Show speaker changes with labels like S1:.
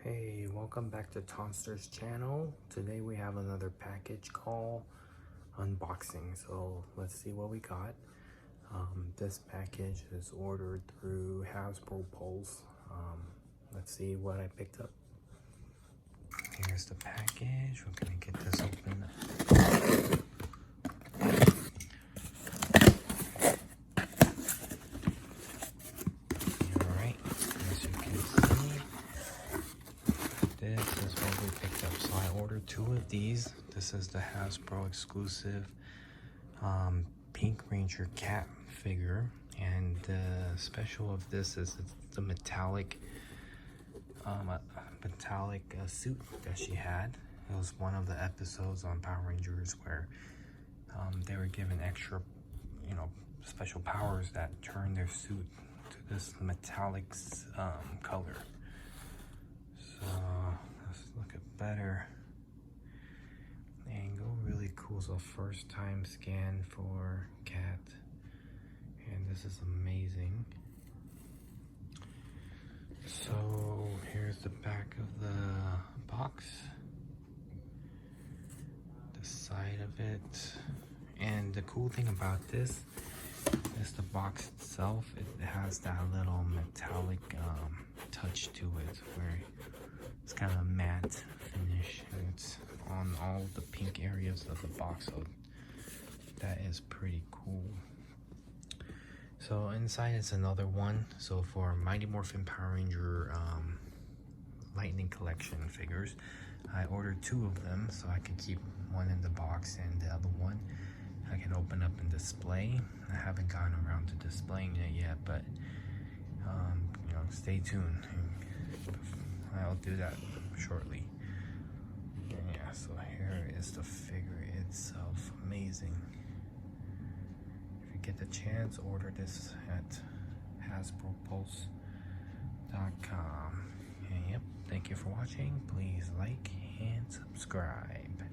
S1: Hey, welcome back to Tonster's channel. Today we have another package call unboxing. So let's see what we got. This package is ordered through Hasbro Pulse. Let's see what I picked up. Here's the package. We're gonna get this open up. Alright, as you can see, this is what we picked up. So I ordered two of these. This is the Hasbro exclusive Pink Ranger cat figure, and the special of this is it's the metallic suit that she had. It was one of the episodes on Power Rangers where they were given extra, special powers that turned their suit to this metallic color. So let's look at better angle. Really cool. So first time scan for cat, and this is amazing. So here's the back of the box, the side of it, and the cool thing about this is the box itself. It has that little metallic touch to it where it's kind of a matte finish, and it's on all the pink areas of the box, so that is pretty cool. So inside is another one. So for Mighty Morphin Power Ranger Lightning Collection figures, I ordered two of them so I can keep one in the box and the other one I can open up and display. I haven't gotten around to displaying it yet, but stay tuned. I'll do that shortly. Yeah, so here is the figure itself. Amazing. If you get the chance, order this at HasbroPulse.com. And yep, thank you for watching. Please like and subscribe.